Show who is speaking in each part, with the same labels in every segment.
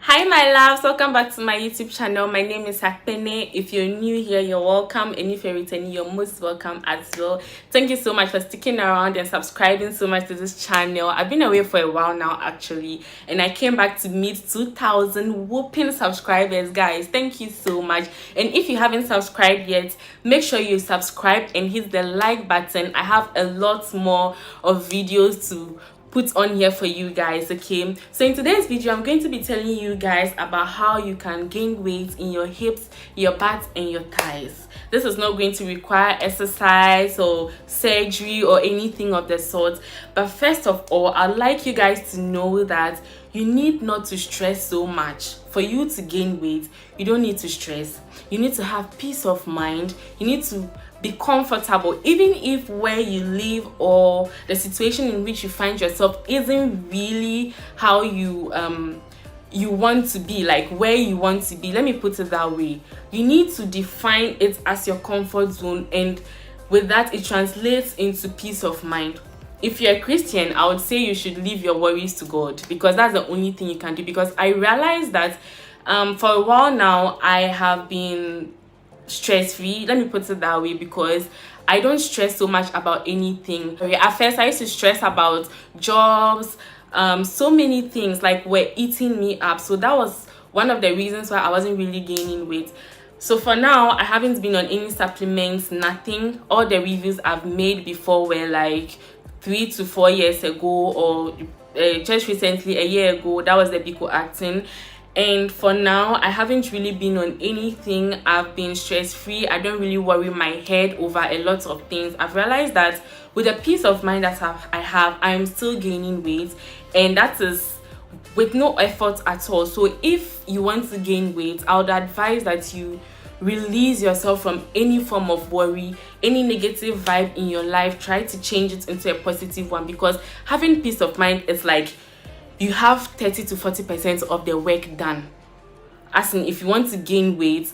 Speaker 1: Hi my loves, welcome back to my YouTube channel. My name is Akpene. If you're new here, you're welcome, and if you're returning, you're most welcome as well. Thank you so much for sticking around and subscribing so much to this channel. I've been away for a while now actually, and I came back to meet 2,000 whooping subscribers, guys. Thank you so much. And if you haven't subscribed yet, make sure you subscribe and hit the like button. I have a lot more of videos to put on here for you guys. Okay, so in today's video I'm going to be telling you guys about how you can gain weight in your hips, your butt, and your thighs. This is not going to require exercise or surgery or anything of the sort, but first of all, I'd like you guys to know that you need not to stress so much. For you to gain weight, you don't need to stress. You need to have peace of mind. You need to be comfortable, even if where you live or the situation in which you find yourself isn't really how you want to be, like where you want to be. Let me put it that way. You need to define it as your comfort zone, and with that it translates into peace of mind. If you're a Christian, I would say you should leave your worries to God, because that's the only thing you can do. Because I realized that for a while now I have been stress-free, let me put it that way, because I don't stress so much about anything. At first I used to stress about jobs, so many things like were eating me up, so that was one of the reasons why I wasn't really gaining weight. So for now, I haven't been on any supplements, nothing. All the reviews I've made before were like 3 to 4 years ago, or just recently, a year ago. That was the Biko acting. And for now, I haven't really been on anything. I've been stress-free. I don't really worry my head over a lot of things. I've realized that with the peace of mind that I have, I'm still gaining weight, and that is with no effort at all. So if you want to gain weight, I would advise that you release yourself from any form of worry, any negative vibe in your life. Try to change it into a positive one, because having peace of mind is like you have 30 to 40% of the work done. As in, if you want to gain weight,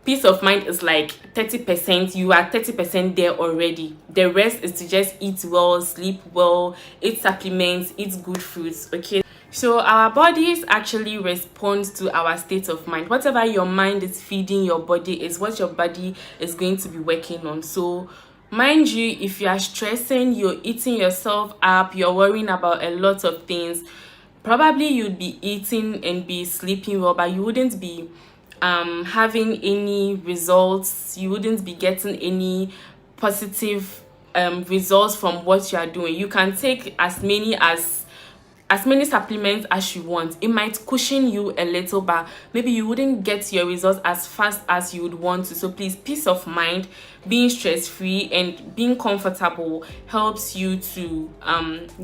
Speaker 1: peace of mind is like 30%. You are 30% there already. The rest is to just eat well, sleep well, eat supplements, eat good fruits. Okay, so our bodies actually respond to our state of mind. Whatever your mind is feeding your body is what your body is going to be working on. So mind you, if you are stressing, you're eating yourself up, you're worrying about a lot of things, probably you'd be eating and be sleeping well, but you wouldn't be having any results. You wouldn't be getting any positive results from what you are doing. You can take as many supplements as you want. It might cushion you a little, but maybe you wouldn't get your results as fast as you would want to. So please, peace of mind, being stress-free and being comfortable helps you to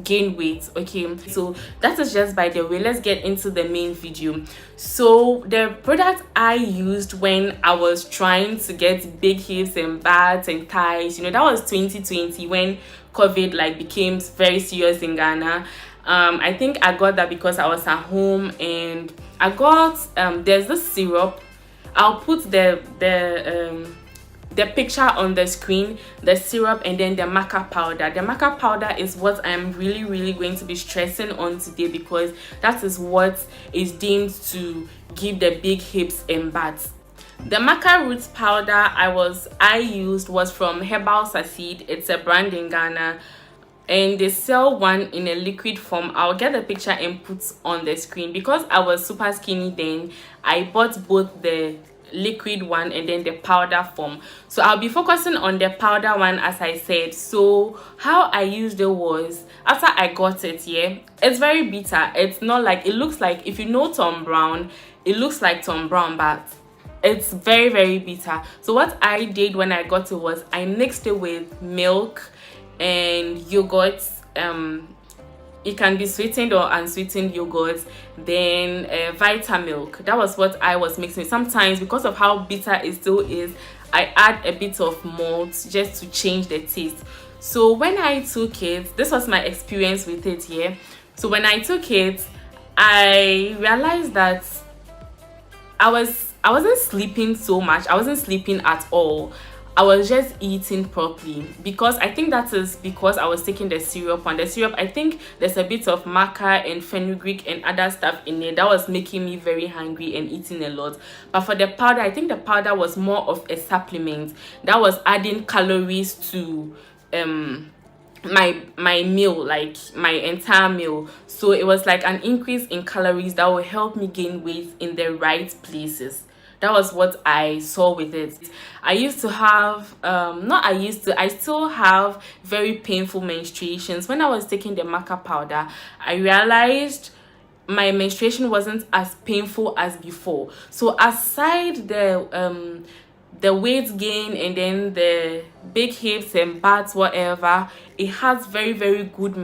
Speaker 1: gain weight. Okay, so that is just by the way. Let's get into the main video. So the product I used when I was trying to get big hips and butts and thighs, that was 2020, when COVID became very serious in Ghana. I think I got that because I was at home, and I got there's this syrup. I'll put the picture on the screen, the syrup, and then the Maca powder. The Maca powder is what I'm really going to be stressing on today, because that is what is deemed to give the big hips and butts. The Maca roots powder I used was from Herbal Succeed. It's a brand in Ghana, and they sell one in a liquid form. I'll get the picture and put on the screen. Because I was super skinny then, I bought both the liquid one and then the powder form. So I'll be focusing on the powder one, as I said. So how I used it was, after I got it, it's very bitter. It's not like, it looks like, if you know Tom Brown, it looks like Tom Brown, but it's very bitter. So what I did when I got it was I mixed it with milk and yogurt. It can be sweetened or unsweetened yogurt, then Vitamilk. That was what I was mixing. Sometimes, because of how bitter it still is, I add a bit of malt just to change the taste. So when I took it, this was my experience with it. So when I took it, I realized that I wasn't sleeping so much. I wasn't sleeping at all. I was just eating properly, because I think that is because I was taking the syrup. And the syrup, I think there's a bit of Maca and Fenugreek and other stuff in it that was making me very hungry and eating a lot. But for the powder, I think the powder was more of a supplement that was adding calories to my meal, like my entire meal. So it was like an increase in calories that will help me gain weight in the right places. That was what I saw with it. I used to have I still have very painful menstruations. When I was taking the Maca powder, I realized my menstruation wasn't as painful as before. So aside the weight gain and then the big hips and butts, whatever, it has very, very good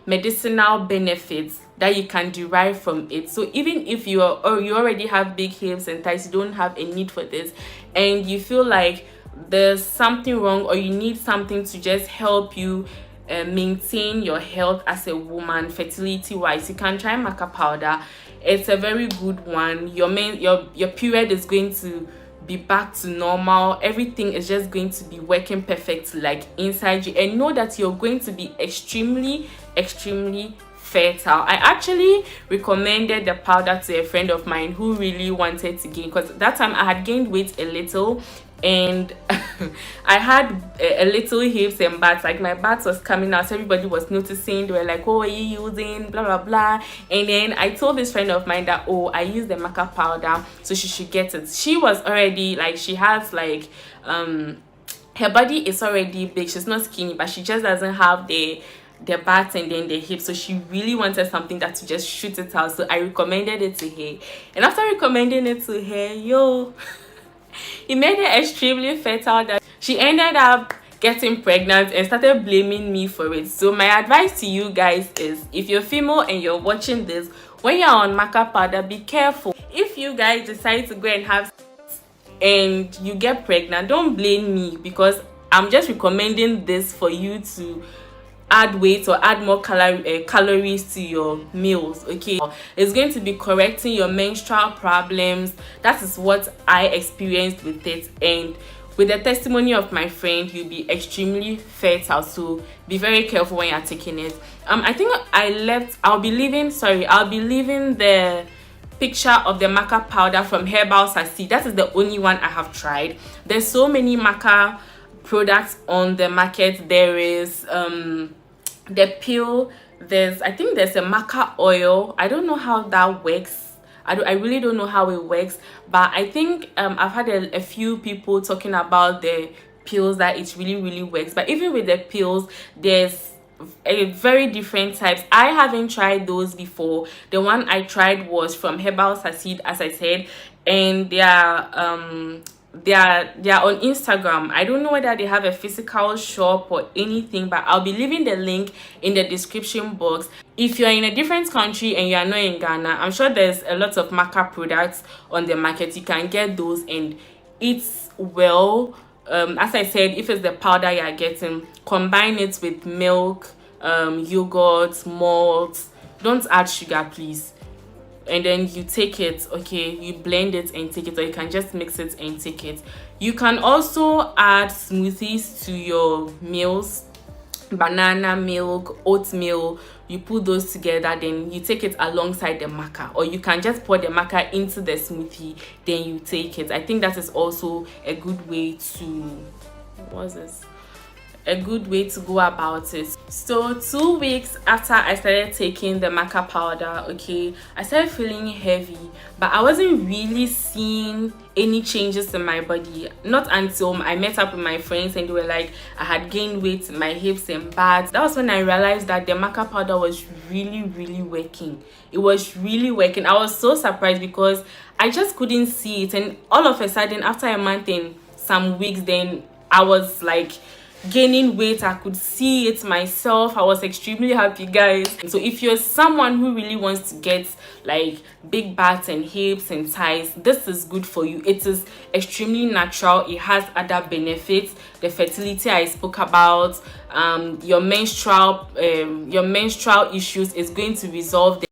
Speaker 1: medicinal benefits that you can derive from it. So even if you already have big hips and thighs, you don't have a need for this, and you feel like there's something wrong, or you need something to just help you maintain your health as a woman, fertility wise, you can try Maca powder. It's a very good one. Your period is going to be back to normal. Everything is just going to be working perfectly, like inside you, and know that you're going to be extremely fertile. I actually recommended the powder to a friend of mine who really wanted to gain, because that time I had gained weight a little, and I had a little hips and butts, like my butts was coming out. So everybody was noticing. They were like, oh, are you using blah blah blah? And then I told this friend of mine that, oh, I use the Maca powder, so she should get it. She was already like, she has like her body is already big. She's not skinny, but she just doesn't have the butts and then the hips, so she really wanted something that to just shoot it out. So I recommended it to her, and after recommending it to her, it made her extremely fertile that she ended up getting pregnant and started blaming me for it. So my advice to you guys is, if you're female and you're watching this, when you're on Maca powder, be careful. If you guys decide to go and have sex and you get pregnant, don't blame me, because I'm just recommending this for you to add weight or add more calories to your meals. Okay, it's going to be correcting your menstrual problems. That is what I experienced with it, and with the testimony of my friend, you'll be extremely fertile. So be very careful when you're taking it. I think I'll be leaving the picture of the Maca powder from Herbal Sassi. That is the only one I have tried. There's so many Maca products on the market. There is the pill, I think there's a Maca oil. I don't know how that works. I really don't know how it works, but I think I've had a few people talking about the pills that it really works. But even with the pills, there's a very different types. I haven't tried those before. The one I tried was from Herbal Sassi, as I said, and they are on Instagram. I don't know whether they have a physical shop or anything, but I'll be leaving the link in the description box. If you're in a different country and you are not in Ghana, I'm sure there's a lot of Maca products on the market. You can get those and it's well. As I said, if it's the powder you're getting, combine it with milk, yogurt, malt. Don't add sugar, please. And then you take it, okay, you blend it and take it, or you can just mix it and take it. You can also add smoothies to your meals, banana milk, oatmeal. You put those together, then you take it alongside the Maca, or you can just pour the Maca into the smoothie, then you take it. I think that is also a good way to go about it. So 2 weeks after I started taking the Maca powder, okay, I started feeling heavy, but I wasn't really seeing any changes in my body. Not until I met up with my friends and they were like, I had gained weight in my hips and butts. That was when I realized that the Maca powder was really working. It was really working. I was so surprised because I just couldn't see it, and all of a sudden, after a month and some weeks, then I was like gaining weight. I could see it myself. I was extremely happy, guys. So if you're someone who really wants to get like big butts and hips and thighs, this is good for you. It is extremely natural. It has other benefits. The fertility I spoke about, your menstrual issues is going to resolve them.